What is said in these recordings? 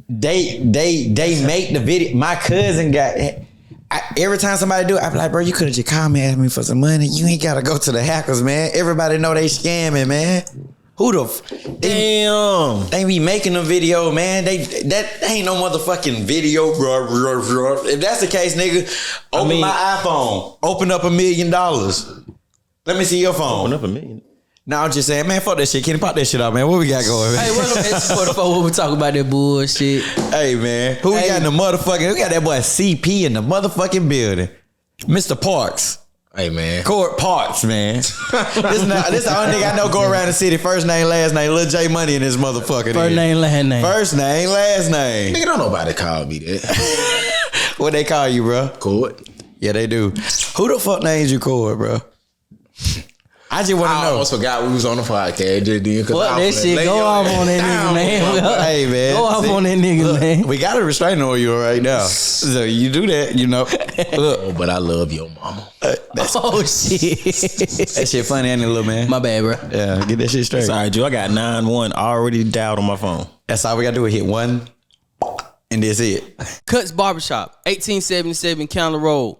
They make the video. My cousin got. Every time somebody do it, I be like, bro, you could have just called me and asked me for some money. You ain't gotta go to the hackers, man. Everybody know they scamming, man. Who the damn? They be making a video, man. That ain't no motherfucking video, bro. If that's the case, nigga, open my iPhone. Open up $1 million. Let me see your phone. Open up $1 million. No, I'm just saying, man, fuck that shit. Kenny, pop that shit out, man. What we got going, man? Hey, welcome to S44 when we talk about that bullshit. Hey, man. Who we got in the motherfucking... We got that boy CP in the motherfucking building. Mr. Parks. Hey, man. Court Parks, man. this the only nigga I know go around the city. First name, last name. Lil J Money in this motherfucker. First name, last name. First name, last name. Nigga, don't nobody call me that. What they call you, bro? Court. Yeah, they do. Who the fuck names you Court, bro? I just want to know. I almost forgot we was on the podcast. Just did. Fuck that shit. Go off on that nigga, man. Hey, man. Go off on that nigga, man. We got a restraining order you right now. So you do that, you know. Look. Oh, but I love your mama. Oh, shit. That shit funny, ain't it, little man? My bad, bro. Yeah, get that shit straight. Sorry, Joe. I got 9-1 already dialed on my phone. That's all we got to do is hit one, and that's it. Cuts Barbershop, 1877 County Road,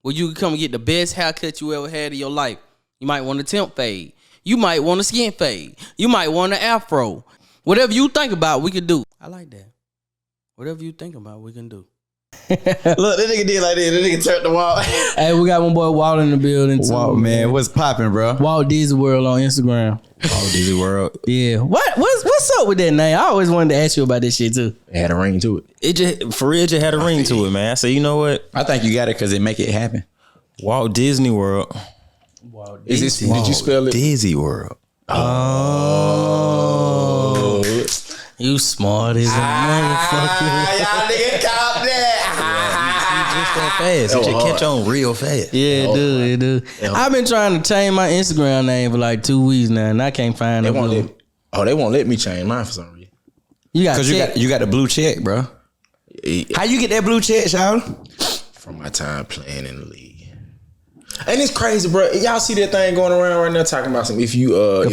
where you can come and get the best haircut you ever had in your life. You might want a temp fade. You might want a skin fade. You might want an afro. Whatever you think about, we can do. I like that. Whatever you think about, we can do. Look, that nigga did like this. That nigga turned the wall. Hey, we got one boy Walt in the building too. Walt, man, what's popping, bro? Walt Disney World on Instagram. Walt Disney World. Yeah. What's up with that name? I always wanted to ask you about this shit too. It had a ring to it. It just for real just had a ring to it, man. I said, you know what? I think you got it because it make it happen. Walt Disney World. Is this? Did you spell it? Disney World. Oh. You smart as a motherfucker. Y'all nigga caught that. Just that fast. It just catch on real fast. Yeah, it do. I've been trying to change my Instagram name for like 2 weeks now, and I can't find it. They won't let me change mine for some reason. You got you got the blue check, bro. How you get that blue check, Sean? From my time playing in the league. And it's crazy, bro. Y'all see that thing going around right now talking about some if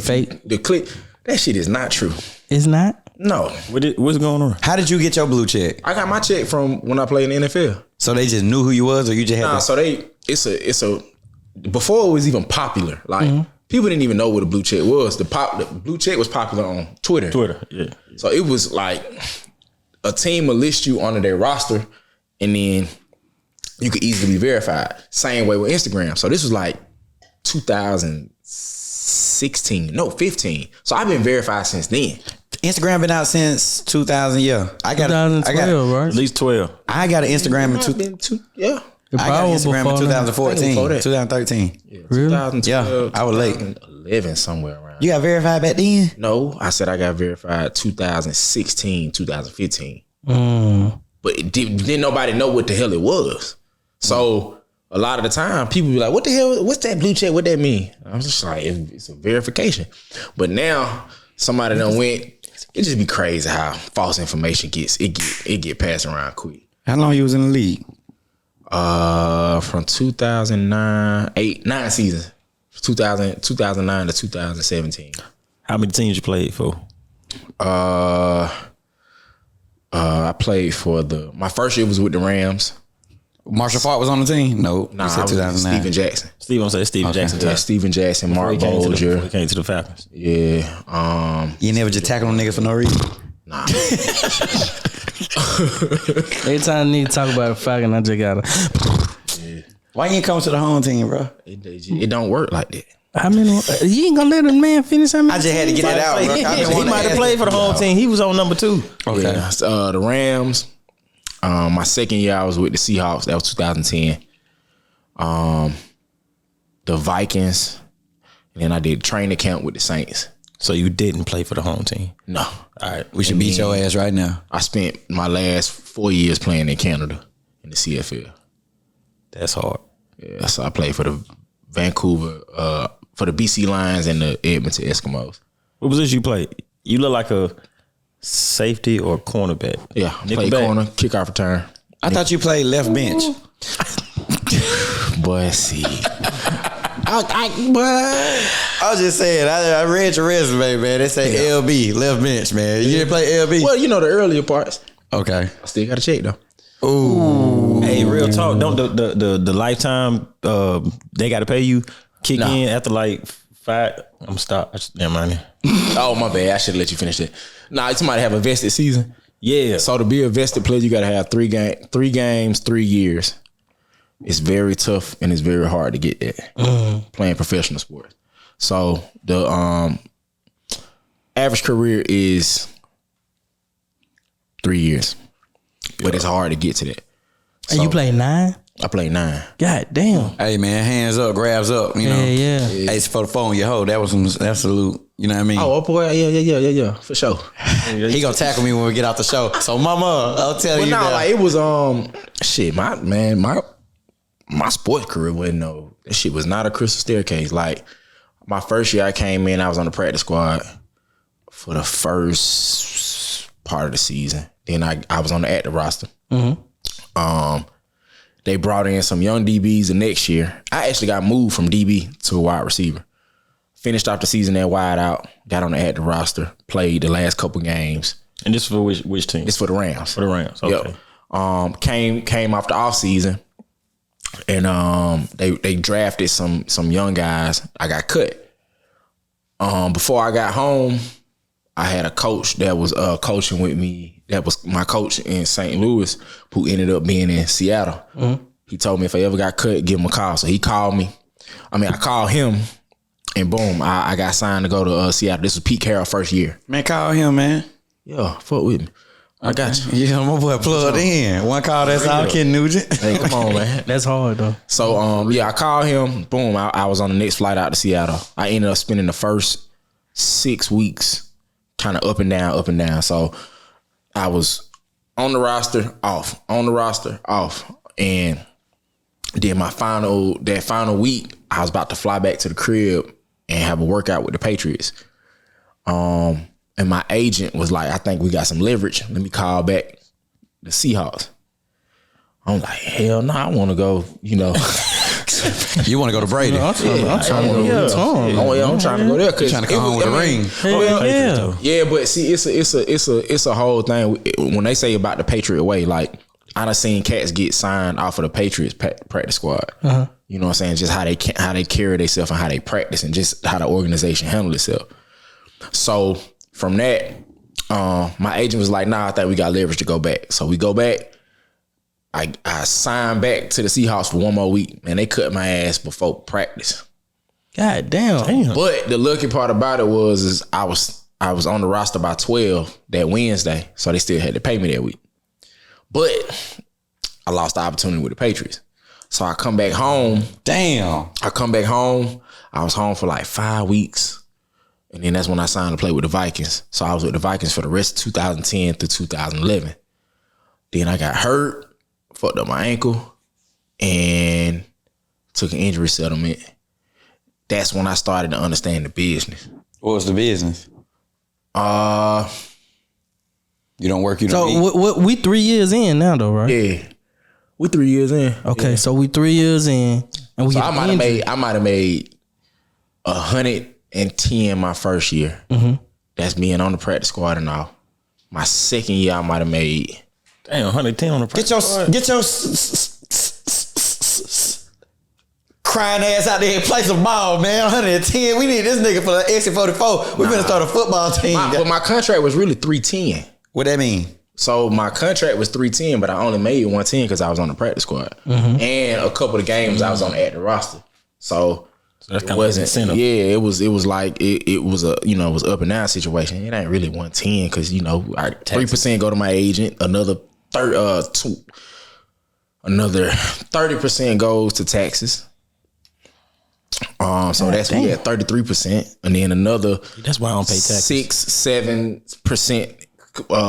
fake the click, that shit is not true. It's not? No. What's going on? How did you get your blue check? I got my check from when I played in the NFL. So they just knew who you was, or you just had it's a before it was even popular. Like people didn't even know what a blue check was. The blue check was popular on Twitter. Yeah. So it was like a team will list you onto their roster, and then you could easily be verified. Same way with Instagram. So this was like 15. So I've been verified since then. Instagram been out since 2000. Yeah, I got 2012, right? At least 12. I got an Instagram in Yeah. I got an Instagram in 2014, 2013. Yeah, Really? 2012, Yeah, I was late. 2011 somewhere around. You got verified back then? No, I said I got verified 2016, 2015. But didn't nobody know what the hell it was. So a lot of the time, people be like, "What the hell? What's that blue check? What that mean?" I'm just like, "It's a verification." But now somebody done went. It just be crazy how false information get passed around quick. How long you was in the league? From 2009, 9 seasons, 2009 to 2017. How many teams you played for? I played for my first year was with the Rams. Marshall Faulk was on the team? No. Nah, I was with Steven Jackson. Steven Jackson. Yeah, Steven Jackson, Mark Before Bolger. he came to the Falcons. Yeah. You never just tackle on niggas for no reason? Nah. Every time I need to talk about a Falcon, I just gotta. Why you ain't come to the home team, bro? It don't work like that. How many? You ain't gonna let a man finish? How many? I just had to get it out, bro. He might have played for the home team. He was on number 2. Okay. Yeah, the Rams. My second year I was with the Seahawks. That was 2010. The Vikings. And then I did training camp with the Saints. So you didn't play for the home team? No. All right. We should beat your ass right now. I spent my last 4 years playing in Canada in the CFL. That's hard. Yeah, so I played for the Vancouver, for the BC Lions and the Edmonton Eskimos. What position you played? You look like a safety or cornerback. Yeah, played corner, kickoff return. I thought you played left bench. Boy, see. I was just saying, I read your resume, man. They say LB, left bench, man. You didn't play LB? Well, you know the earlier parts. Okay. I still got a check though. Hey, real talk. Don't the lifetime they got to pay you kick in after like 5. I'm stop. Never mind. Oh my bad. I should have let you finish that. Nah, somebody have a vested season. Yeah. So to be a vested player, you got to have 3 games, 3 years. It's very tough and it's very hard to get that playing professional sports. So the average career is 3 years, but it's hard to get to that. And you play 9? I played 9. God damn. Hey man, hands up, grabs up. You know. Yeah. Hey, it's for the phone, your hoe. That was some absolute. You know what I mean? Oh boy, yeah, for sure. He gonna tackle me when we get out the show. So mama, I'll tell you. But no, that. like it was shit. My sports career wasn't that shit was not a crystal staircase. Like my first year I came in, I was on the practice squad for the first part of the season. Then I was on the active roster. They brought in some young DBs the next year. I actually got moved from DB to a wide receiver. Finished off the season at wide out, got on the active roster, played the last couple games. And this for which team? It's for the Rams. For the Rams. Okay. Yep. Came off the offseason and they drafted some young guys. I got cut. Before I got home, I had a coach that was coaching with me. That was my coach in St. Louis, who ended up being in Seattle. He told me if I ever got cut, give him a call. So he called me. I called him, and boom, I got signed to go to Seattle. This was Pete Carroll first year. Man, call him, man. Yeah, fuck with me. I got you. Yeah, my boy plugged in. One call, that's all, Ken Nugent. Hey, come on, man. That's hard though. So I called him. Boom, I was on the next flight out to Seattle. I ended up spending the first 6 weeks kind of up and down. So I was on the roster, off, on the roster, off. And then that final week, I was about to fly back to the crib and have a workout with the Patriots. And my agent was like, I think we got some leverage. Let me call back the Seahawks. I'm like, hell no, I want to go, You want to go to Brady? I'm trying to go. I'm trying to go there. You trying to come home with a ring? Yeah, but see, it's a whole thing. When they say about the Patriot way, like I done seen cats get signed off of the Patriots practice squad. You know what I'm saying? Just how they carry themselves and how they practice and just how the organization handle itself. So from that, my agent was like, nah, I think we got leverage to go back. So we go back. I signed back to the Seahawks for 1 more week, and they cut my ass before practice. God damn. But the lucky part about it was I was on the roster by 12 that Wednesday, so they still had to pay me that week. But I lost the opportunity with the Patriots. So I come back home. Damn. I come back home. I was home for like 5 weeks. And then that's when I signed to play with the Vikings. So I was with the Vikings for the rest of 2010 through 2011. Then I got hurt. Fucked up my ankle and took an injury settlement. That's when I started to understand the business. What was the business? You don't work, you don't So eat. what we 3 years in now though, right? Yeah. We 3 years in. Okay, so we 3 years in and we So get I might have made 110 my first year. That's being on the practice squad and all. My second year I might have made Damn, 110 on the Get your crying ass out there and play some ball, man. 110. We need this nigga for the XC44. We're gonna start a football team. but my contract was really 310. What that mean? So my contract was 310, but I only made 110 because I was on the practice squad. And a couple of games I was on the active roster. So that's it kind of wasn't incentive. Yeah, it was like it was a it was up and down situation. It ain't really 110 because 3% go to my agent, another 30% goes to taxes. So that's we at 33%, and then another That's why I don't pay taxes. 6-7%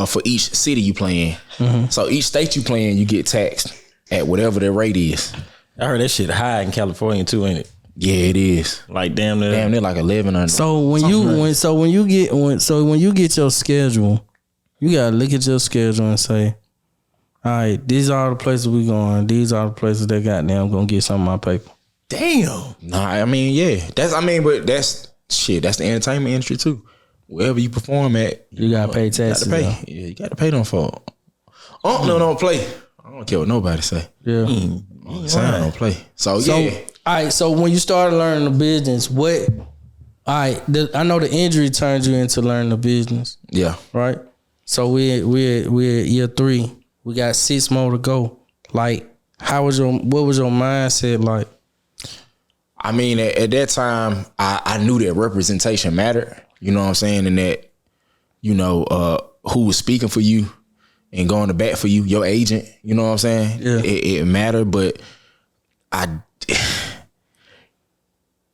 for each city you play in. So each state you play in, you get taxed at whatever their rate is. I heard that shit high in California too, ain't it? Yeah, it is. Like damn near. Damn, they're like 11 or So when you get your schedule, you gotta look at your schedule and say, all right, these are the places we going. These are the places that goddamn gonna get some of my paper. Damn. Nah, but that's shit. That's the entertainment industry too. Wherever you perform at, You gotta pay taxes. You gotta pay. though. Yeah, you gotta pay them for it. don't play. I don't care what nobody say. Yeah. Sign don't play. So yeah. All right. So when you started learning the business, what? All right. I know the injury turned you into learning the business, Yeah. right? So we're at year 3. We got 6 more to go. Like, what was your mindset like? I mean, at that time, I knew that representation mattered. You know what I'm saying? And that, you know, who was speaking for you and going to bat for you, your agent. You know what I'm saying? Yeah. It mattered, but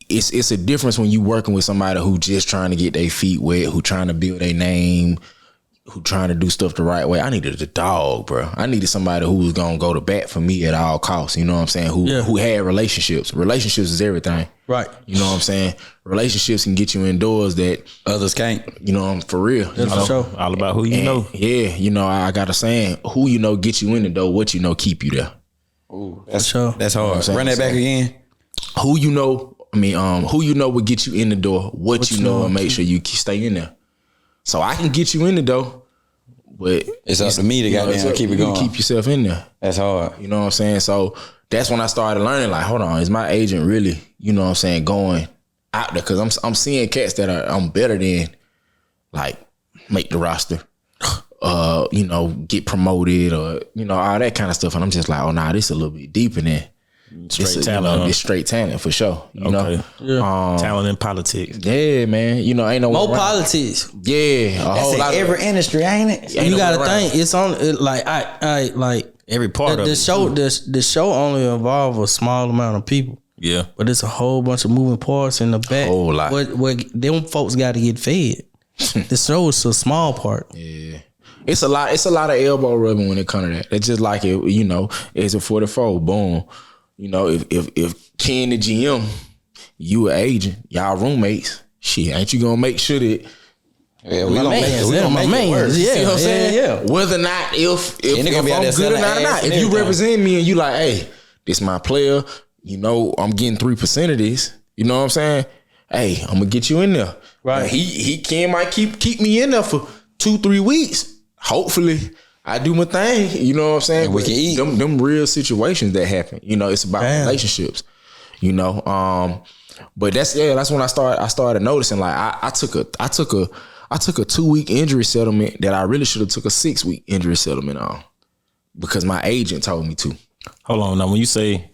it's a difference when you working with somebody who just trying to get their feet wet, who trying to build their name, who trying to do stuff the right way. I needed a dog, bro. I needed somebody who was gonna go to bat for me at all costs. You know what I'm saying? Who had relationships. Relationships is everything. Right. You know what I'm saying? Relationships can get you indoors that Others can't. you know, for real. That's for sure. All about who you know. Yeah, you know, I got a saying, who you know get you in the door, what you know keep you there. That's Sure. That's hard. Run that back again. Who you know would get you in the door, what you know, and make sure you stay in there. So I can get you in the door, but It's up to me to goddamn keep it going. Keep yourself in there. That's hard. You know what I'm saying? So that's when I started learning, like, hold on, is my agent really, you know what I'm saying, going out there? Because I'm seeing cats that I'm better than, like, make the roster, you know, get promoted or, you know, all that kind of stuff. And I'm just like, oh, nah, this a little bit deeper than Straight talent, huh? It's straight talent for sure. You know? Talent in politics. Yeah, man. You know, ain't no More one around. politics. Yeah, a That's whole in lot every of industry, ain't it? Ain't You no gotta one around. think it's on like I like Every part of the it. show. The show only involve a small amount of people, Yeah. but it's a whole bunch of moving parts in the back. Whole lot. What them folks got to get fed. The show is a small part. Yeah. It's a lot of elbow rubbing when it comes to that. It's just like it, you know, it's a 44, boom. You know, if Ken the GM, you an agent, y'all roommates, shit, ain't you gonna make sure that Yeah, we gonna make it work. Yeah, see what I'm saying? yeah. Whether or not if And they gonna be out I'm there good or selling not, or ass not. and If you everything. represent me and you like, hey, this my player, you know, I'm getting 3% of this. You know what I'm saying? Hey, I'm gonna get you in there. Right. And he Ken might keep me in there for 2-3 weeks. Hopefully, I do my thing. You know what I'm saying? And we But can eat. them real situations that happen. You know, it's about Damn. relationships. You know, but that's when I started noticing, like, I took a 2-week injury settlement that I really should have took a 6-week injury settlement on because my agent told me to. Hold on. Now, when you say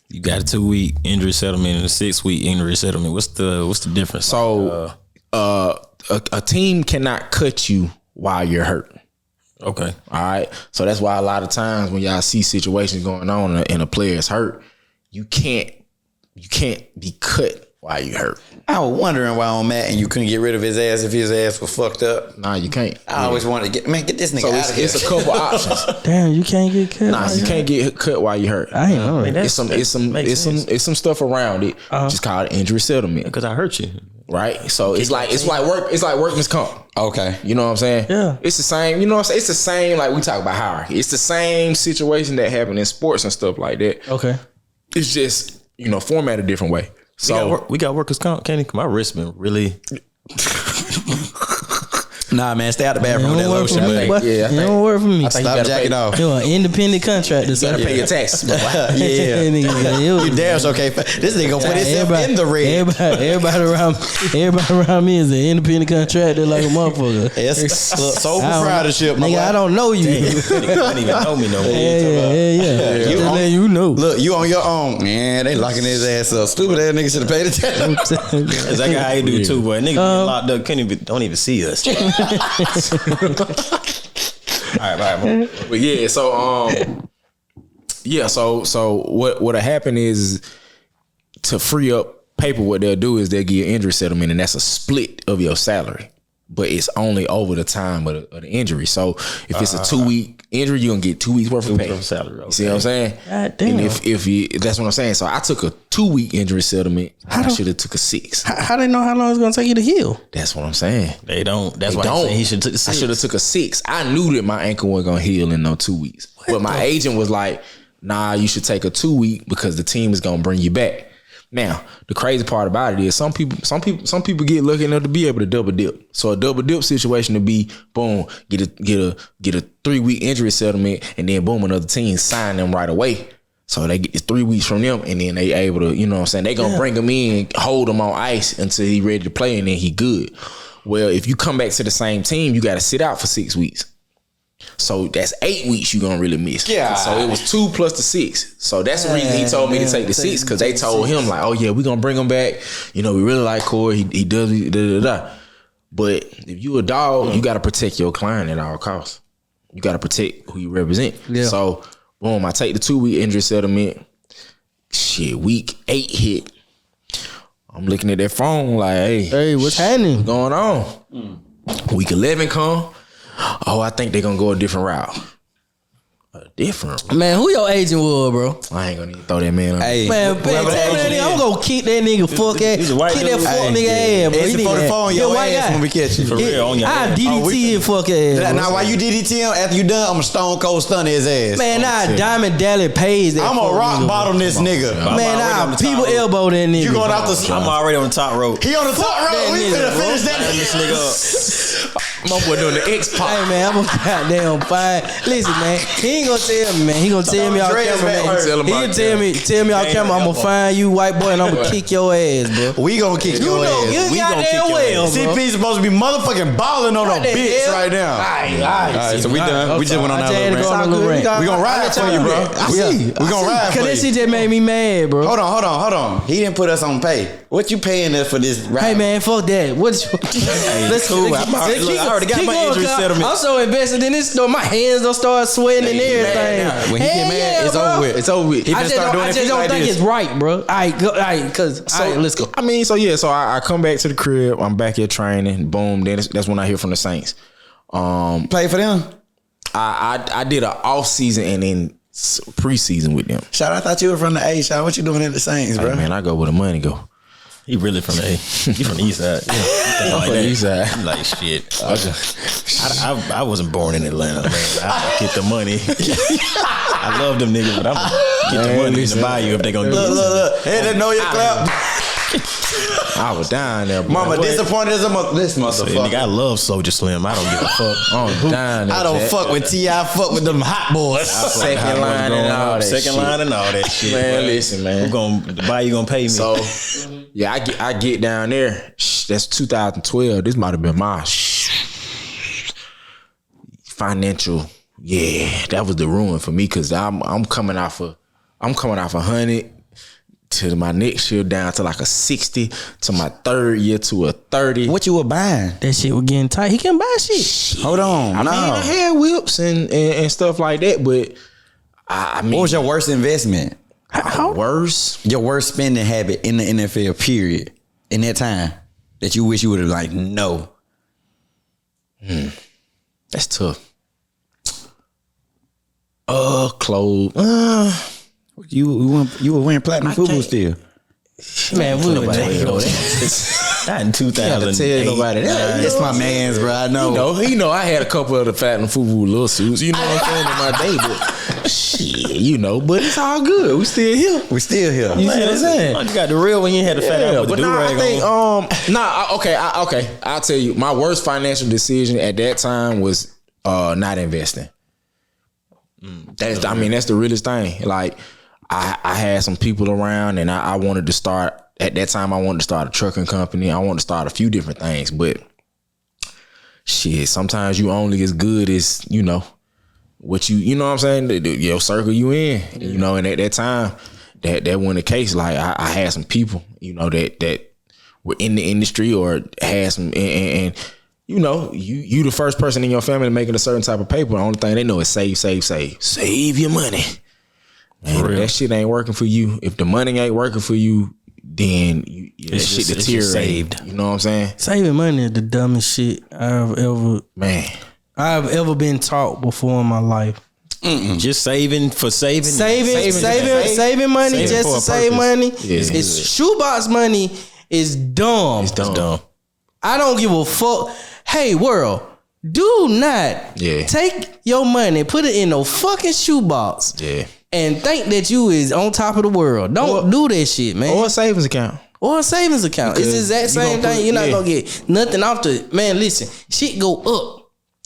you got a 2-week injury settlement and a 6-week injury settlement, what's the difference? So, a team cannot cut you while you're hurt. Okay. All right. So that's why a lot of times when y'all see situations going on and a player is hurt, you can't be cut while you hurt. I was wondering why on Matt and you couldn't get rid of his ass if his ass was fucked up. Nah, you can't. I always wanted to get this nigga So out of here. it's a couple options. Damn, you can't get cut. Nah, you can't get cut while you hurt. I ain't know. that. It's some stuff around it. Just called injury settlement, Because I hurt you. right? So it's like workman's comp. Okay. You know what I'm saying? Yeah. It's the same. You know what I'm saying? It's the same. Like we talk about hierarchy. It's the same situation that happened in sports and stuff like that. Okay. It's just, you know, format a different way. So We got workers' comp. Candy, my wrist been really. Nah, man, stay out the bathroom with that Don't work lotion. for me, man. boy. yeah, I It think- don't work for me. I think Stop you gotta jacking pay, off. You're an independent contractor. You gotta pay your taxes. Yeah. You damn sure okay. This nigga gonna put himself in the red. Everybody around me is an independent contractor like a motherfucker. Yes. Soul I don't- proprietorship, my Nigga, boy. I don't know you. They don't even know me no more. Yeah. You Just on- letting you know. Look, you on your own. Man, they locking his ass up. Stupid ass nigga should have paid attention. Exactly how you do too, boy. Niggas get locked up, don't even see us. All right. But yeah, so what happened is to free up paper, what they'll do is they'll give you an injury settlement, and that's a split of your salary. But it's only over the time of the injury. So if it's a 2-week injury, you're gonna get 2 weeks worth of pay. Of salary, You see what I'm saying? God damn. And if you, that's what I'm saying. So I took a 2-week injury settlement. I should have took a 6. How they know how long it's gonna take you to heal? That's what I'm saying. They don't. That's They why don't. I say he should took the I 6. should have took a 6. I knew that my ankle wasn't gonna heal in no 2 weeks. But my agent was like, nah, you should take a 2-week because the team is gonna bring you back. Now, the crazy part about it is some people get lucky enough to be able to double dip. So a double dip situation to be boom, get a 3-week injury settlement, and then boom, another team sign them right away. So they get 3 weeks from them, and then they able to, you know what I'm saying, they gonna bring him in, hold him on ice until he ready to play, and then he good. Well, if you come back to the same team, you got to sit out for 6 weeks. So that's 8 weeks you gonna really miss. Yeah. So it was 2 plus the 6. So that's the reason he told me to take the 6, because they told him like, oh yeah, we gonna bring him back. You know, we really like Corey. He does da. But if you a dog, you gotta protect your client at all costs. You gotta protect who you represent. Yeah. So boom, I take the 2-week injury settlement. Shit, week 8 hit. I'm looking at that phone like, hey, what's happening? What's going on? Week 11 come. Oh, I think they're gonna go a different route. Man, who your agent was, bro? I ain't gonna even throw that man on. Hey, man, I'm gonna kick that nigga fuck ass. Kick that fuck nigga ass, bro. It's 44 on your ass when we catch you. For real, on your I DDT his fuck ass. Now, why you DDT him? After you done, I'm a stone cold stun his ass. Man, Diamond Dally pays that. I'm a rock bottom this nigga. Man, people elbow that nigga. You going out the? I'm already on the top rope. He on the top rope. We finna finish that nigga up. My boy doing the X-Pop. Hey man, I'm a goddamn fine. Listen, man, he ain't gonna tell me, man. He gonna tell me off camera, man. He can tell me off camera. I'm gonna find you, white boy, and I'm gonna kick your ass, bro. We gonna kick your ass. We gonna kick your ass. CP's supposed to be motherfucking balling on a bitch right now. All right, so we done. We just went on that little rant. We gonna ride for you, bro. We gonna ride for you. Cause this shit just made me mad, bro. Hold on. He didn't put us on pay. What you paying us for this ride? Hey man, fuck that. Let's cool. I already got my injury settlement. I'm so invested in this store. My hands don't start sweating and everything. When he get mad, it's over with. It's over with. I just don't think it's right, bro. Let's go. I mean, so I come back to the crib. I'm back here training. Boom. Then that's when I hear from the Saints. Play for them. I did an off season and then preseason with them. Shout, I thought you were from the A. Shout, what you doing at the Saints, bro? Hey, man, I go where the money go. He really from the A. He from the East Side. Yeah. I'm from the East Side. I'm like shit. I wasn't born in Atlanta, man. I get the money. I love them niggas, but I'm gonna get the money in the bayou if they gonna get it. Look. Hey, they know your clap. I was down there, bro. Mama disappointed as this motherfucker. Nigga, I love Soulja Slim. I don't give a fuck. I'm down there. I don't fuck with T.I. Fuck with them hot boys. Second line and all that shit. Second line and all that shit. Man, listen, man. The bayou gonna pay me. So, yeah, I get down there. That's 2012. This might have been my financial. Yeah, that was the ruin for me because I'm coming off 100 to my next year down to like a 60 to my third year to a 30. What you were buying? That shit was getting tight. He can buy shit. Hold on. I mean, I had whips and stuff like that, but I mean, what was your worst investment? Your worst spending habit in the NFL, period, in that time that you wish you would have like no. That's tough. Clothes. You were wearing platinum football still. Man, we were not in 2000. Tell nobody that. It's my man's, bro. I know. You know, I had a couple of the platinum football little suits. You know what I'm saying in my day, but shit, but it's all good. We still here. You see what I'm saying? You got the real one. You had the fat out with the do-rag on. I think I'll tell you. My worst financial decision at that time was not investing. That's the realest thing. Like I had some people around, and I wanted to start. At that time, I wanted to start a trucking company. I wanted to start a few different things, but shit, sometimes you only as good as what you know what I'm saying, your circle you in, and at that time, that wasn't the case. Like I had some people, that were in the industry or had some, and you the first person in your family making a certain type of paper. The only thing they know is save your money. Man, if that shit ain't working for you, if the money ain't working for you, then that shit deteriorated. You know what I'm saying? Saving money is the dumbest shit I've ever been taught before in my life. Just saving for saving. Saving money just to save money. It's shoebox money is dumb. It's dumb. I don't give a fuck. Hey world, do not take your money, put it in no fucking shoebox. Yeah. and think that you is on top of the world. Don't do that shit, man. Or a savings account. Or a savings account. It's the exact you same gonna thing. You're not yeah. gonna get nothing off the man. Listen, shit go up.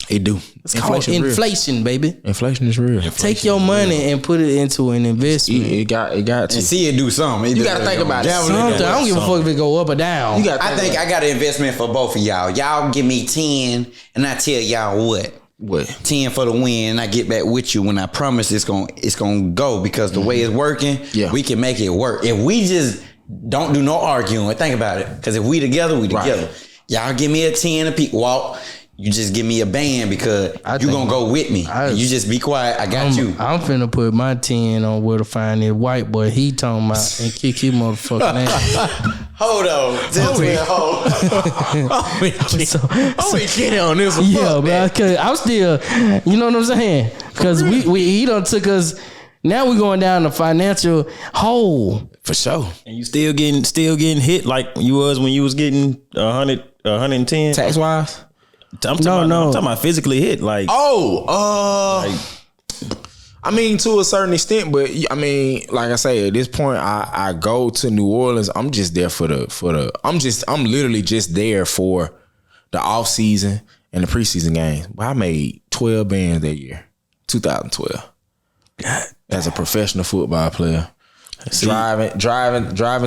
It do. It's called inflation, baby. Inflation is real. Take your money and put it into an investment. It got to. And see it do something. You gotta think about it. Something. I don't give a fuck if it go up or down. You got. I think I got an investment for both of y'all. Y'all give me 10, and I tell y'all what 10 for the win, and I get back with you when I promise it's gonna go, because the way it's working, we can make it work. If we just don't do no arguing, think about it. Because if we together, we together. Y'all give me a 10 a piece. Walk. You just give me a band because you gonna go with me. You just be quiet. I got you. I'm finna put my 10 on where to find this white boy he talking about and kick his motherfucking ass. Hold on. I'm kidding on this one. Yeah, bro. Cause I'm still, you know what I'm saying? Because he done took us. Now we going down the financial hole. For sure. And you still getting hit like you was when you was getting 100, 110 Tax wise. I'm talking about physically hit. Like, I mean, to a certain extent, but I mean, like I say, at this point, I go to New Orleans. I'm just there I'm literally just there for the off season and the preseason games. But I made 12 bands that year, 2012. God, as a professional football player. Driving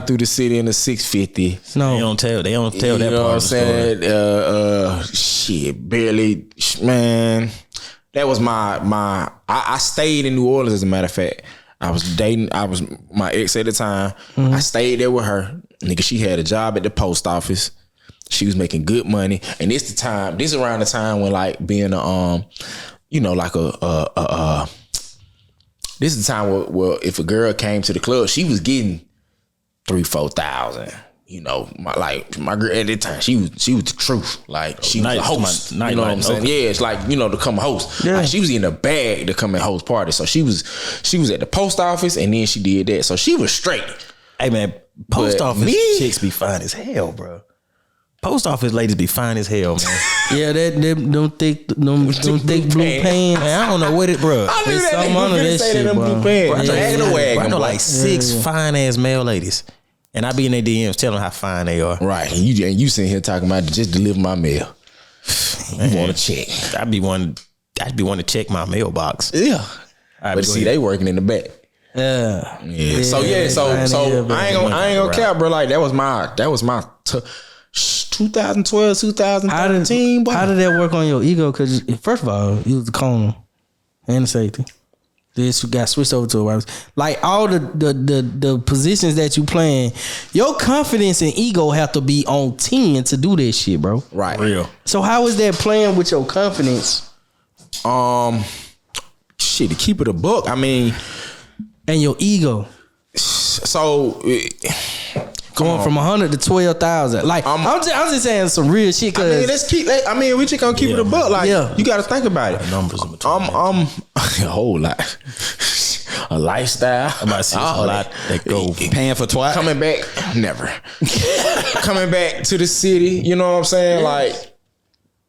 through the city in the 650. No, they don't tell that part of the story. You know what I'm saying? Shit, barely, man. That was I stayed in New Orleans, as a matter of fact. I was my ex at the time. Mm-hmm. I stayed there with her. Nigga, she had a job at the post office. She was making good money. And this is around the time when, like, being this is the time where if a girl came to the club, she was getting 3,000-4,000. You know, my girl at that time, she was the truth. Like, she was a host. You know what I'm saying? Yeah, it's like, to come host. Yeah. Like, she was in a bag to come and host parties. So she was at the post office, and then she did that. So she was straight. Hey man, post office chicks be fine as hell, bro. Post office ladies be fine as hell, man. Yeah, them thick blue pants. Man, I don't know what it, bro. I knew It's that something under that shit, bro. I know like 6 fine ass male ladies, and I be in their DMs telling them how fine they are. Right, and you sitting here talking about just deliver my mail. You want to check? I'd be one to check my mailbox. Yeah, but see, they working in the back. Yeah. So I ain't gonna care, bro. Like that was my 2012, 2013. How did that work on your ego? Because first of all, you was the corner and the safety. This got switched over to a wide receiver. Like all the positions that you playing, your confidence and ego have to be on 10 to do that shit, bro. Right. Real. So how is that playing with your confidence? Shit, to keep it a buck. I mean, and your ego. So. Going from 100 to 12,000. Like I'm just saying some real shit. Cause we just gonna keep it a buck. Like you got to think about it. Numbers in between. I'm a whole lot. A lifestyle. I'm about to see a lot that go paying for twat. Coming back, never. Coming back to the city. You know what I'm saying? Yeah. Like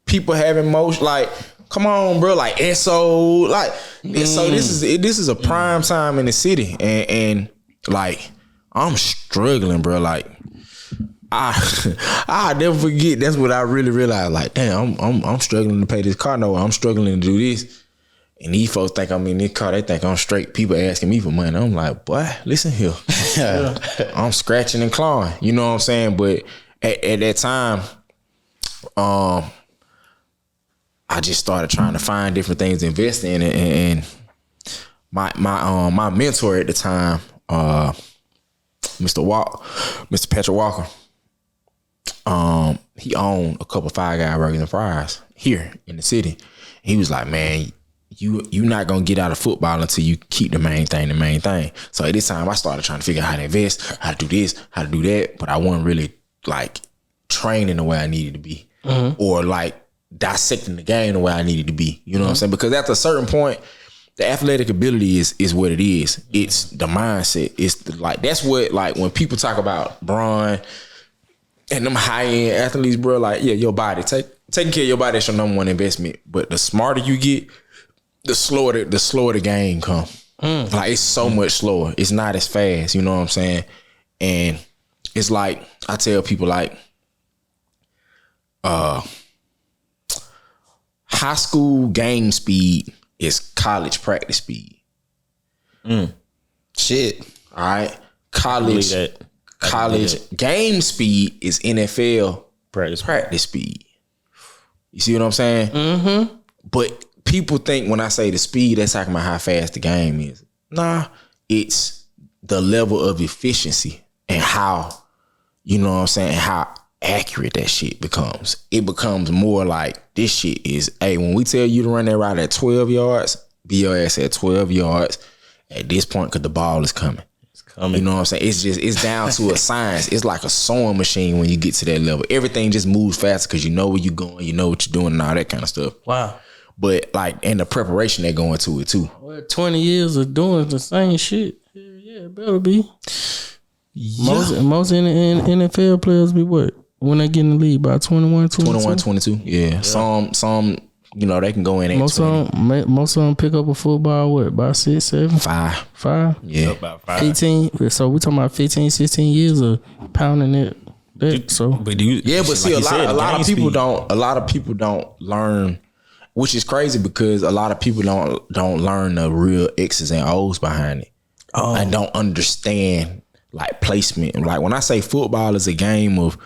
people having motion. Like come on, bro. Like SO. Like so. This is a prime time in the city, and like. I'm struggling, bro. Like I never forget. That's what I really realized. Like, damn, I'm struggling to pay this car note. I'm struggling to do this, and these folks think I'm in this car. They think I'm straight. People asking me for money. I'm like, boy, listen here. I'm scratching and clawing. You know what I'm saying? But at that time, I just started trying to find different things to invest in, and my mentor at the time. Mr. Patrick Walker, he owned a couple Five Guys Burgers and Fries here in the city. He was like, man, you not gonna get out of football until you keep the main thing. So at this time, I started trying to figure out how to invest, how to do this, how to do that, but I wasn't really like training the way I needed to be, or like dissecting the game the way I needed to be. You know what I'm saying? Because at a certain point, the athletic ability is what it is. It's the mindset. It's that's what, like, when people talk about Bron and them high end athletes, bro, like, yeah, your body, taking care of your body is your number one investment. But the smarter you get, the slower the game come. Like it's so much slower. It's not as fast. You know what I'm saying? And it's like I tell people like, high school game speed is college practice speed. Shit. All right, college game speed is NFL practice speed. You see what I'm saying? Mm-hmm. But people think when I say the speed, that's talking about how fast the game is. Nah, it's the level of efficiency and how, you know what I'm saying, how accurate that shit becomes. It becomes more like this shit is, hey, when we tell you to run that route at 12 yards, be your ass at 12 yards at this point because the ball is coming. You know what I'm saying? It's down to a science. It's like a sewing machine when you get to that level. Everything just moves faster because you know where you're going, you know what you're doing and all that kind of stuff. Wow. But like, and the preparation that go into it too. Well, 20 years of doing the same shit. Yeah, it better be. Yeah. Most in NFL players be what? When they get in the league by 21, 22? Yeah. Some, you know, they can go in at most 20. Most of them pick up a football, what, by 6, 7? 5? Yeah. About 5. 15. So we talking about 15, 16 years of pounding it. So, But do you, Yeah, but see, like a lot of people don't. don't learn, which is crazy because a lot of people don't learn the real X's and O's behind it, and don't understand like placement. Like when I say football is a game of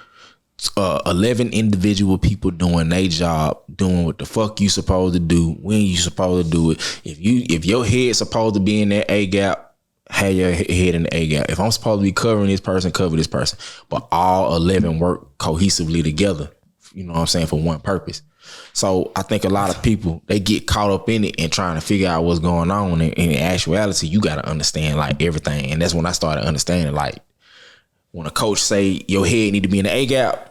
11 individual people doing their job, doing what the fuck you supposed to do, when you supposed to do it. If your head supposed to be in that A gap, have your head in the A gap. If I'm supposed to be covering this person, cover this person. But all 11 work cohesively together, you know what I'm saying, for one purpose. So I think a lot of people, they get caught up in it and trying to figure out what's going on. And in actuality, you got to understand like everything. And that's when I started understanding, like when a coach say your head need to be in the A gap,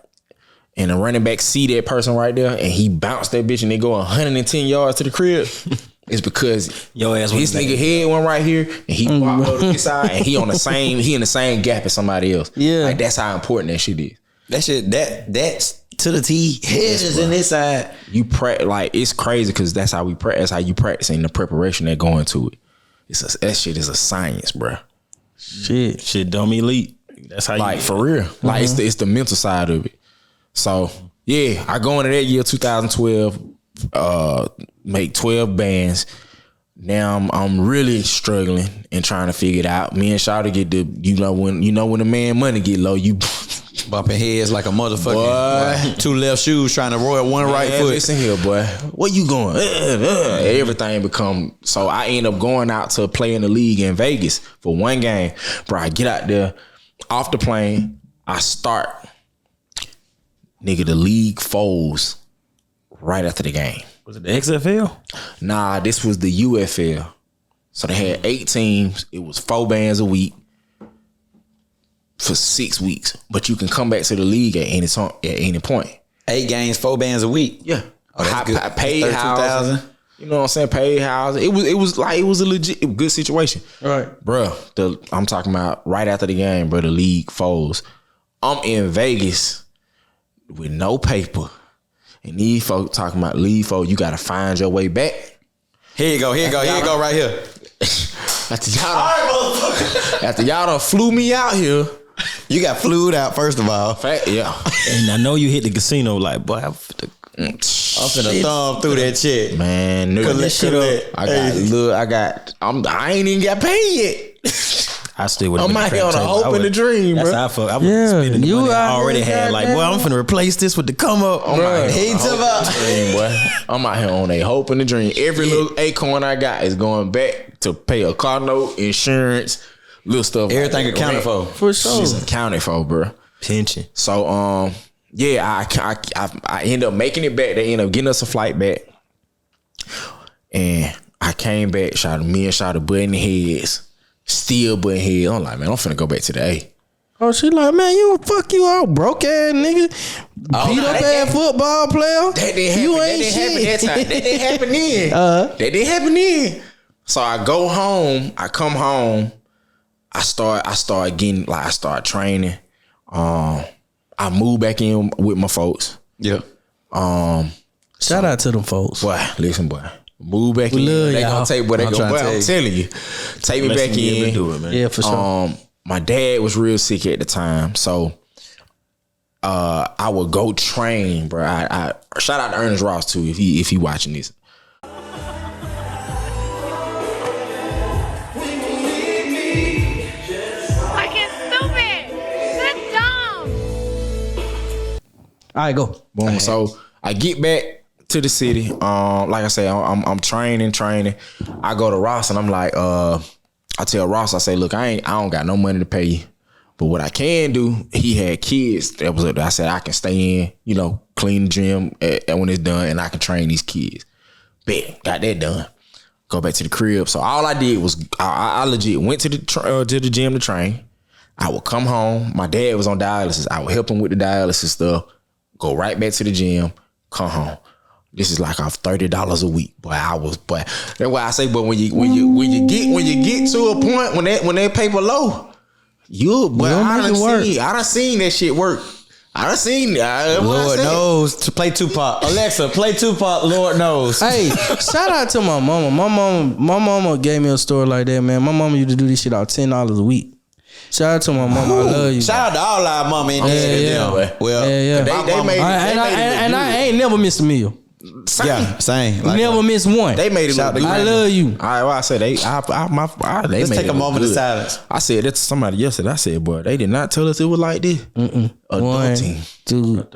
and the running back see that person right there and he bounced that bitch and they go 110 yards to the crib, it's because Your ass his nigga head went right here and he walked over to this side and he in the same gap as somebody else. Yeah. Like that's how important that shit is. That shit, that's to the T. Head is in this side. You like it's crazy because that's how we practice. How you practice and the preparation that go into it. That shit is a science, bro. shit. Dumb elite. That's how Like you for real. Like it's the mental side of it. So yeah, I go into that year 2012, make 12 bands. Now I'm really struggling and trying to figure it out. Me and Shawty get the when the man money get low, you Bumping heads like a motherfucker. 2 left shoes trying to roll one right foot. Listen here, boy. Where you going? Everything become. So I end up going out to play in the league in Vegas for one game. Bro, I get out there off the plane. I start. Nigga, the league folds right after the game. Was it the XFL? Nah, this was the UFL. So they had 8 teams. It was 4 bands a week for 6 weeks. But you can come back to the league at any time, at any point. 8 games, 4 bands a week. Yeah. Oh, that's good. Paid housing. 32,000. You know what I'm saying? Paid housing. It was a legit good situation. Right. Bruh, I'm talking about right after the game, bro, the league folds. I'm in Vegas with no paper. And these folks talking about leave folk, you gotta find your way back. Here you go right here. After y'all done flew me out here. You got flued out, first of all. Yeah. And I know you hit the casino like, boy, I'm finna thumb through that shit. Man, nigga, Collect, this shit collect. up. I ain't even got paid yet. I still would. I'm out here on a hope and a dream, That's bro. how I felt. I was Yeah, spending the you money I out already here, had. Like, boy, I'm finna replace this with the come up. I'm out here He on a talking hope about- and a dream, boy. I'm out here on a hope and a dream. Every little acorn I got is going back to pay a car note, insurance, little stuff. Everything like that. accounted for. For sure. Shit's accounted for, bro. Pension. So yeah, I end up making it back. They end up getting us a flight back, and I came back. Me and shot butting heads, still butting heads. I'm like, man, I'm finna go back to the A. Oh, she like, man, you fuck you out, broke ass nigga, beat up ass football player. That didn't happen. You ain't that shit. didn't happen that time. That didn't happen then. That didn't happen then. So I go home. I come home. I start getting like I start training. I moved back in with my folks. Yeah. Shout out to them folks. Boy, listen, boy. Move back We in. love They y'all. gonna take, but they I'm gonna. trying to Well, tell I'm you. telling you, take me Bless back him, be able to in. do it, man. Yeah, for sure. My dad was real sick at the time, so I would go train, bro. I shout out to Ernest Ross too if he watching this. Fucking stupid! That's dumb! All right, go. Boom. So I get back to the city. Like I say, I'm training. I go to Ross and I'm like, I tell Ross, I say, look, I don't got no money to pay you. But what I can do, he had kids. I said I can stay in, clean the gym when it's done, and I can train these kids. Bet, got that done. Go back to the crib. So all I did was I legit went to the gym to train. I would come home. My dad was on dialysis. I would help him with the dialysis stuff. Go right back to the gym. Come home. This is like off $30 a week, boy. That's why I say, but when you get to a point when that paper low, I done seen that shit work. I done seen that. Lord knows to play Tupac. Alexa, play Tupac. Lord knows. Hey, shout out to my mama. My mama gave me a story like that, man. My mama used to do this shit out $10 a week. Shout out to my mama. I love you. Shout out to all our mama and dad. Yeah. Well, Yeah. They made it. I ain't never missed a meal. same. Like, Never missed one. They made it look good. I love you. All right, well, I said they Let's made take it a look moment of good. silence. I said that to somebody yesterday. I said, boy, they did not tell us it was like this. One, Adulting. two,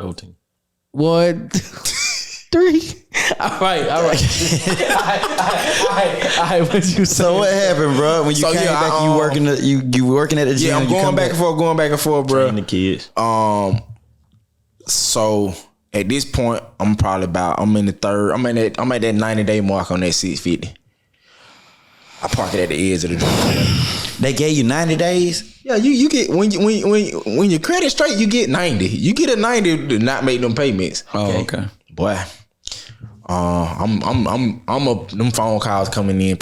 one, three. All right. All right. What you say? So what happened, bro? When you So, came yeah, back, you working at the gym. Yeah, I'm you come going back and forth, bro. And the kids. So at this point, I'm at that 90-day mark on that 650. I park it at the edge of the driveway. They gave you 90 days. Yeah, you get when your credit straight, you get 90. You get a 90 to not make them payments. Oh, okay. Boy, them phone calls coming in.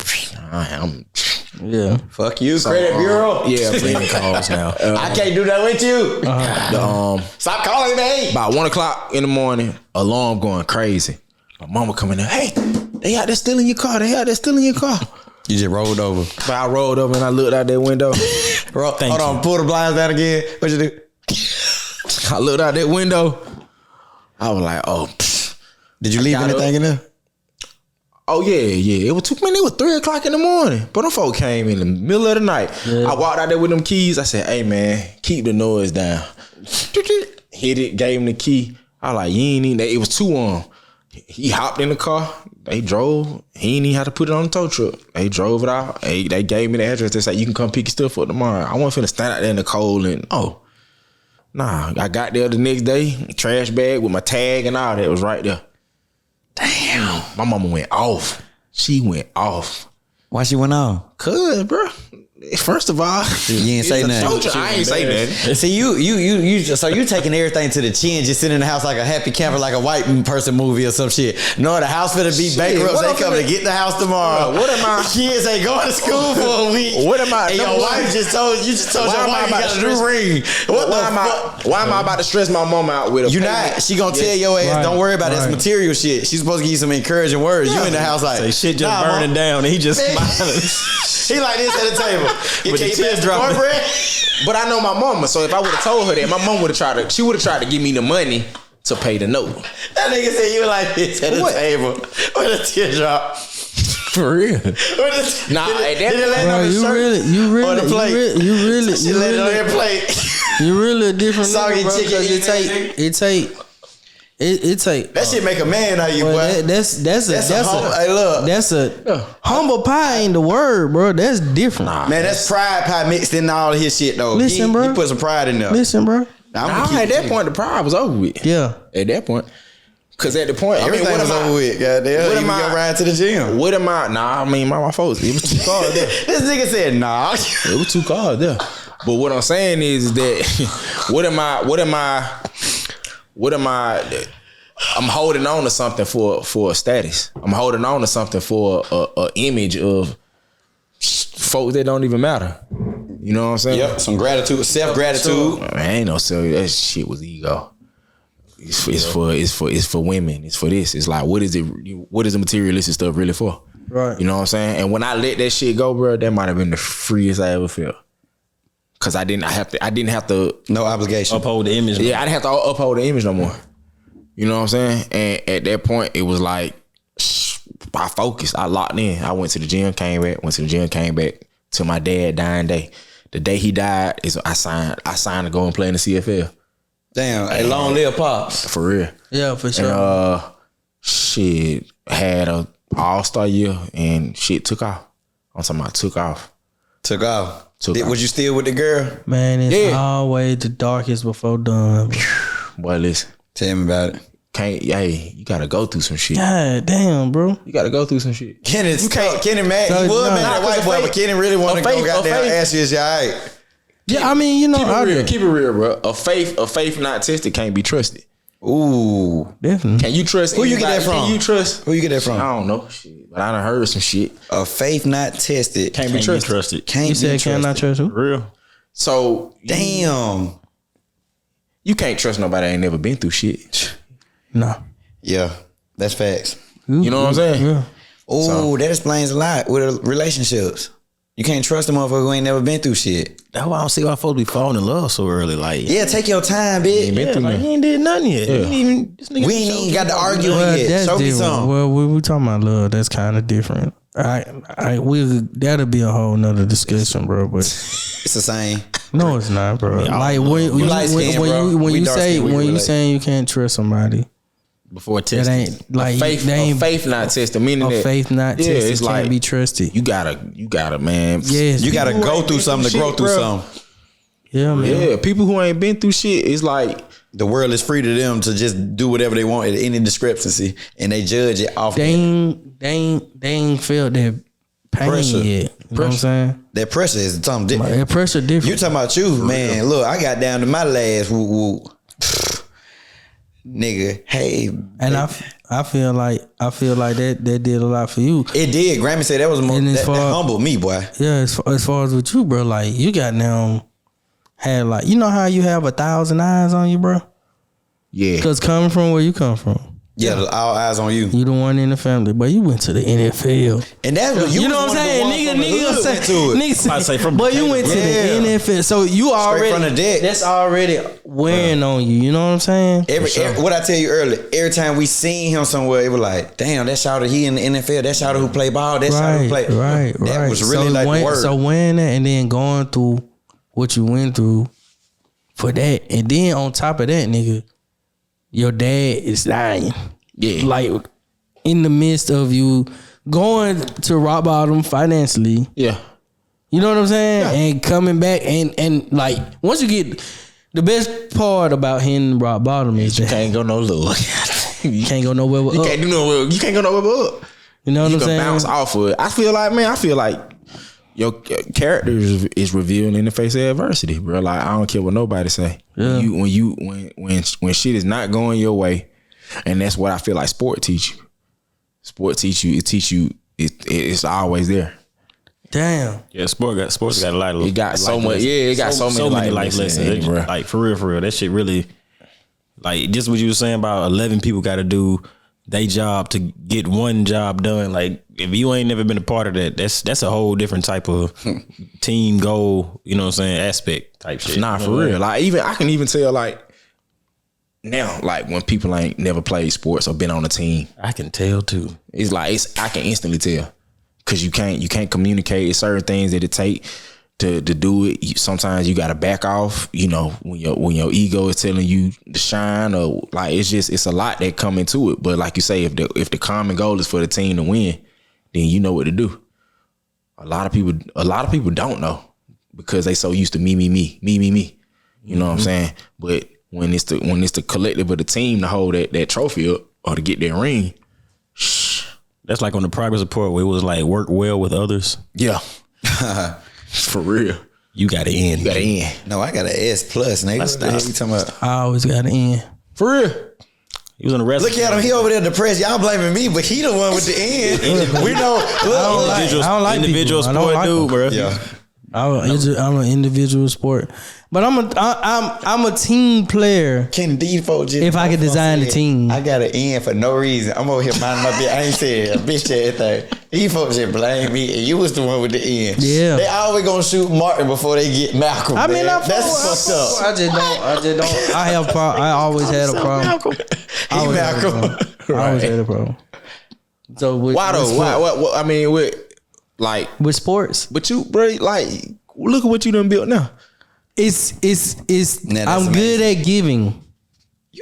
Yeah. Fuck you, credit bureau. Yeah, plenty calls now. I can't do that with you. Stop calling me. About 1:00 in the morning, alarm going crazy. My mama coming in. Hey, they out there stealing your car. You just rolled over. But I rolled over and I looked out that window. Hold on, pull the blinds down again. What you do? I looked out that window. I was like, oh. Did you leave got anything in there? Oh yeah. It was 3:00 in the morning. But them folk came in the middle of the night. Yeah. I walked out there with them keys. I said, hey man, keep the noise down. Hit it, gave him the key. I was like, you ain't need that. It was 2 on. He hopped in the car. They drove. He ain't even had to put it on the tow truck. They drove it out. They gave me the address. They said, you can come pick your stuff up tomorrow. I wasn't finna stand out there in the cold and nah. I got there the next day, trash bag with my tag and all that was right there. Damn. My mama went off. She went off. Why she went on? Cause, bro, first of all, You ain't say nothing. I ain't say nothing. See, so you taking everything to the chin, just sitting in the house like a happy camper, like a white person movie or some shit. No, the house finna be bankrupt. what They I'm coming finna- to get the house tomorrow. What am I- Kids ain't going to school for a week. What am I- And your number wife one- just told you Why your am I wife you about got to a new stress- ring. What the fuck? Why am I about to stress my mama out with a You payment? not. She gonna tell your ass, Right, don't worry about it. It's right. material shit. She's supposed to give you some encouraging words. You in the house like, Say shit just nah, burning Mom. down and he just Man. smiling. He like this at the table. You With the can't tears pass the dropping. cornbread. But I know my mama, so if I would have told her that, my mom would have tried to give me the money to pay the note. That nigga said you like this at the What? table with a teardrop. For real. Nah, at that Did it land Bro, on the you shirt? really, on the plate. She landed on that plate. you really a different Soggy nigga, bro, chicken 'cause eating it take. That shit make a man out of you, Well, boy. that's Hey, look. that's a humble pie ain't the word, bro. That's different. Man, that's pride pie mixed in all of his shit, though. Listen, he, bro. He put some pride in there. Listen, bro. At that point, the pride was over with. Yeah. At that point. Cause at the point, Everything what was am I- over with. Goddamn. what Even am I- your ride to the gym. What am I? Nah, I mean, my folks. It was 2 cars there. This nigga said, nah. It was 2 cars there. But what I'm saying is that what am I? I'm holding on to something for a status. I'm holding on to something for a image of folks that don't even matter. You know what I'm saying? Yep, some gratitude, self-gratitude. Man, ain't no silly. That shit was ego. It's for women. It's for this. It's like what is the materialistic stuff really for? Right. You know what I'm saying? And when I let that shit go, bro, that might have been the freest I ever felt. Cause I didn't have to No obligation. Uphold the image. yeah, I didn't have to uphold the image no more. You know what I'm saying? And at that point, it was like I focused. I locked in. I went to the gym, came back to my dad dying day. The day he died is I signed to go and play in the CFL. Damn, a long live Pops. For real. Yeah, for sure. And shit had a all-star year and shit took off. I'm talking about took off. Took off. Took off. Was you still with the girl? Man, it's Yeah. always the darkest before dawn. Boy, listen. Tell me about it. You gotta go through some shit. God damn, bro. You gotta go through some shit. Kenny mad. So, He was no, mad at white boy, but Kenny really wanted to go goddamn ask you, is you all right? Yeah, I mean, you know, Keep it real, bro. A faith not tested can't be trusted. Ooh. definitely. Can you trust Who you get anybody? that from? Can you trust? Who you get that I from? don't know. Shit. But I done heard some shit. A faith not tested. Can't be trusted. Can't You be said can I trusted. trust who? Real. So Damn. you can't trust nobody that ain't never been through shit. No. Yeah, that's facts. You know what I'm saying? Yeah. Ooh, that explains a lot with relationships. You can't trust a motherfucker who ain't never been through shit. That's why I don't see why folks be falling in love so early. Like, Yeah, take your time, bitch. yeah, like he ain't did nothing yet. He ain't even, this nigga We ain't even got to argue Well, yet. that's Show me different. some. Well, we talking about love. That's kind of different. That'll be a whole nother discussion, bro. But It's the same. no, it's not, bro. Like when light skinned, bro. when We you dark say skinned, we when you relate. saying you can't trust somebody, before that testing. ain't like Faith, they ain't faith not tested. Meaning a that faith not yeah, tested it's can't like be trusted. you gotta, man. Yes, You got to People go ain't through been something to through grow shit, through bro. something. yeah, man. Yeah, people who ain't been through shit is like The world is free to them to just do whatever they want at any discrepancy, and they judge it off They ain't felt that pain Pressure. yet. You know what I'm saying? that pressure is something different. That pressure different. You talking about you, man? Look, I got down to my last woo woo. Nigga, hey, and I feel like that did a lot for you. it did. Grammy said that was more And as that far- humbled me, boy. Yeah, as far as with you, bro, like you got now had like you know how you have 1,000 eyes on you, bro? yeah. Because coming from where you come from, Yeah, all eyes on you. you the one in the family, but you went to the NFL. And that's what You know what I'm saying? Nigga say, from but you the went to Yeah. the NFL, so you already from the deck. that's already wearing on you. You know what I'm saying? Every what I tell you earlier, every time we seen him somewhere, it was like, damn, that shouter he in the NFL, that shouter who play ball, that shouter who play. Right. That was really so like the word. So wearing that and then going through what you went through for that, and then on top of that, nigga, your dad is dying. Yeah. Like in the midst of you going to rock bottom financially. Yeah. You know what I'm saying? And coming back and like once you get the best part about hitting rock bottom is You that can't go no lower. you can't go nowhere but You up. can't do no. You can't go nowhere but up. You know what You I'm can saying? bounce off of it. I feel like your character is revealed in the face of adversity, bro. Like I don't care what nobody say. Yeah. When shit is not going your way, and that's what I feel like sport teach you. Sport teach you. It teach you. It's always there. Damn. Yeah, sports got a lot of It got so life much. lessons. Yeah, it got so many life lessons. in it, bro. Like for real, that shit really, like just what you were saying about 11 people got to do their job to get one job done. Like if you ain't never been a part of that, that's a whole different type of team goal. You know what I'm saying? Aspect type shit. Nah, for real. Like I can even tell like now, like when people ain't never played sports or been on a team, I can tell too. it's like I can instantly tell because you can't communicate. It's certain things that it take to do it. Sometimes you got to back off. You know when your ego is telling you to shine or like it's a lot that come into it. But like you say, if the common goal is for the team to win, then you know what to do. A lot of people don't know because they so used to me. You know what I'm saying? But when it's the collective of the team to hold that trophy up or to get that ring, That's like on the progress report where it was like work well with others. yeah, for real, You got to end. you got to end No, I got an S plus, nigga. What the hell you talking about? I always got to end. for real. He was on the rest. Look at him, he over there depressed. Y'all blaming me, but he the one with the end. We know. Look, I don't like individual people. I don't sport like dude, them. bro. yeah. I'm an individual sport. But I'm a team player. Can these folks just If I could design the team. I got an end for no reason. I'm over here minding my business. I ain't said a bitch to anything. These folks just blame me, and you was the one with the end. Yeah. They always gonna shoot Martin before they get Malcolm. I mean, man. That's fucked up. I just don't. I have. I always had a problem. I always had a problem. I always had a problem. So Why though? Why? I mean, like with sports? But you, bro, like look at what you done built now. It's. Nah, that's I'm good at giving.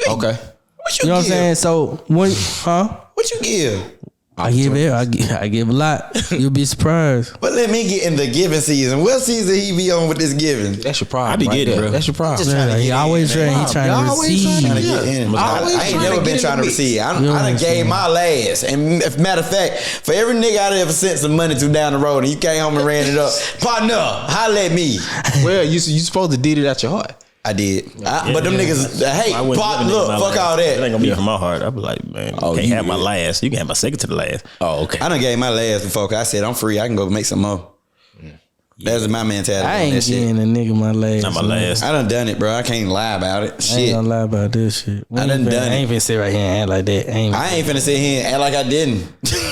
Okay. What You know what I'm saying? So when, What you give? I give it. I give a lot. You'll be surprised. But let me get in the giving season. What season he be on with this giving? That's your problem. I be getting, there. bro. That's your problem. Just trying to He get always in, trying. man. He trying to Y'all always receive. Trying to get in. I ain't never been trying to receive. I done gave my last. And if matter of fact, for every nigga I ever sent some money to down the road and he came home and ran it up, partner, holla at me. Well, you supposed to did it out your heart. I did. But them niggas, hey, I wouldn't pop, give a nigga look, my fuck last. all It ain't that. gonna be from my heart. I'll be like, man, you can't you have my good. last. You can have my second to the last. Oh, okay. I done gave my last before 'cause I said I'm free. I can go make some more. That's my mentality. I on ain't that shit. getting a nigga my last. Not my last. I done it, bro. I can't lie about it. I ain't Shit. gonna lie about this shit. I done done I it. ain't finna sit right here and act like that. I ain't finna sit here and act like I didn't.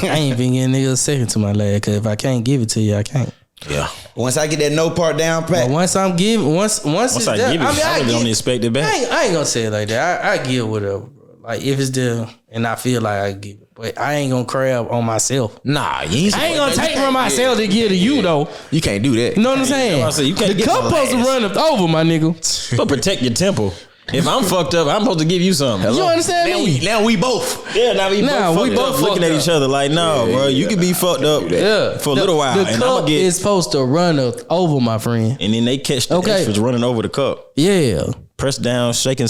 I ain't finna get a nigga a second to my last. Cause if I can't give it to you, I can't. Yeah. Once I get that no part down pat, But once I'm giving, once it's I done, give it, I really don't expect it back. I ain't gonna say it like that. I give whatever, bro. Like if it's there and I feel like I give it, but I ain't gonna crab on myself. Nah, you ain't I ain't gonna take from myself to give to you though. You can't do that. You know what I'm saying? I said, you can't the get cup my supposed to last. run up over my nigga. But protect your temple. If I'm fucked up, I'm supposed to give you something. You understand me? Now we both. Yeah, now we we both both fucked up, looking fucked at each other like, no, bro, you can be fucked up for a little while, The and I'm cup gonna get. is supposed to run up over my friend. And then they catch the Okay. extras running over the cup, Yeah, press down, shaking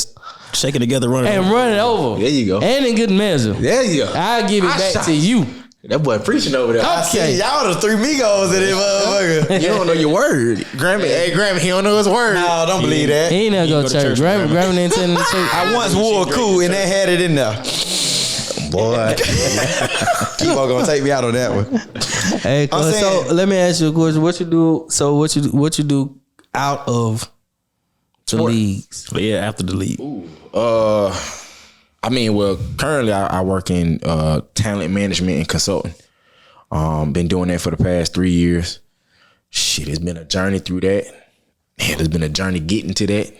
together, running. and over. run it over. There you go. And in good measure. There you go. I'll give it back to you. That boy preaching over there. I see Okay. y'all the three Migos in this motherfucker. You don't know your word. Grammy, hey Grammy, he don't know his word. No, don't believe that. He ain't never go to church. Grammy didn't tell him to church. I once wore a cool and they had it in there. Boy, keep on gonna take me out on that one. Hey, I'm so saying- let me ask you a question. What you do? So what you do out of the leagues? But yeah, after the league, I mean, well, currently I work in talent management and consulting. Been doing that for the past 3 years. Shit, it's been a journey through that. Man, it's been a journey getting to that.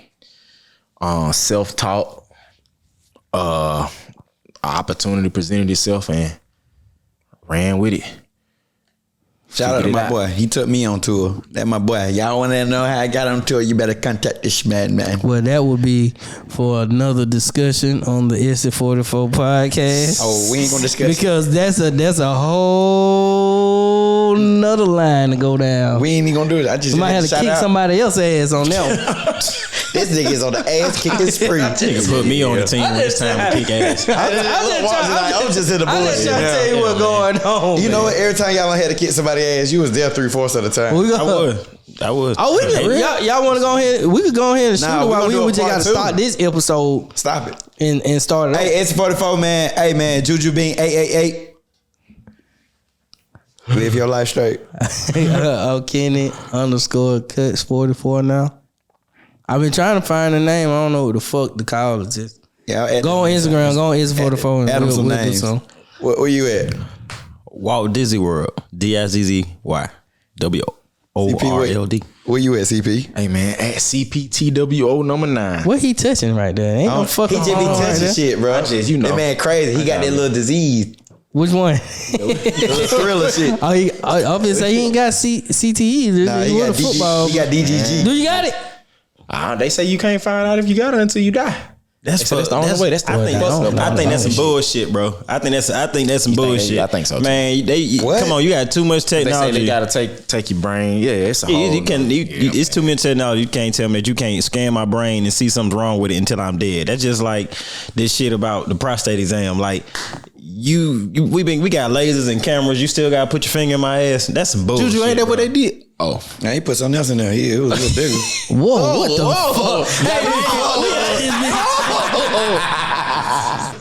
Self-taught. Opportunity presented itself and ran with it. Shout out to my boy. He took me on tour. That my boy. Y'all want to know how I got on tour? You better contact this man. Well, that would be for another discussion on the SC44 podcast. Oh, we ain't gonna discuss. Because that's a whole nother line to go down. We ain't even gonna do it. I just We might have to shout kick out. somebody else's ass on that one. This nigga is on the ass kicking spree. nigga put me on the team when it's time to kick ass. I'm just in the I'm bullshit. just trying to tell you what's going on. You know what? Every time y'all had to kick somebody ass, you was there 3/4 of the time. We I go, would. oh, we can, y'all want to go ahead? We could go ahead and shoot Nah, it we while gonna do we a just got part to two. start this episode Stop it. and start it off. Hey, S44, man. Hey, man. Juju Bean 888. Live your life straight. Kenny _cuts 44 now. I've been trying to find a name. I don't know what the fuck to call it. Just Yeah, go on Instagram. Go on Insta44 and Add them we'll some do names. some. Where you at? Walt Disney World. DIZZY WORLD. Where you at, CP? Hey man, at CPTWO number 9. What he touching right there? Ain't no He fucking just be horn right touching there. shit, bro. I just, you know. That man crazy. He got that little disease. Which one? Little thriller shit. Oh, I obviously say he ain't got CTE. Nah, He he got got, football. he got DGG. Do you got it? They say you can't find out if you got it until you die. That's the only way. That's the I think fucked up. I think that's some bullshit, bro. I think that's some bullshit. I think so, too. Man, What? come on, you got too much They say technology. they gotta take your brain. Yeah, it's a whole. It's too much technology. You can't tell me that you can't scan my brain and see something's wrong with it until I'm dead. That's just like this shit about the prostate exam. Like we got lasers and cameras. You still gotta put your finger in my ass. That's some bullshit. Juju, ain't that what bro. they did? Oh, Now he put something else in there. It was a little bigger. Whoa, what the fuck?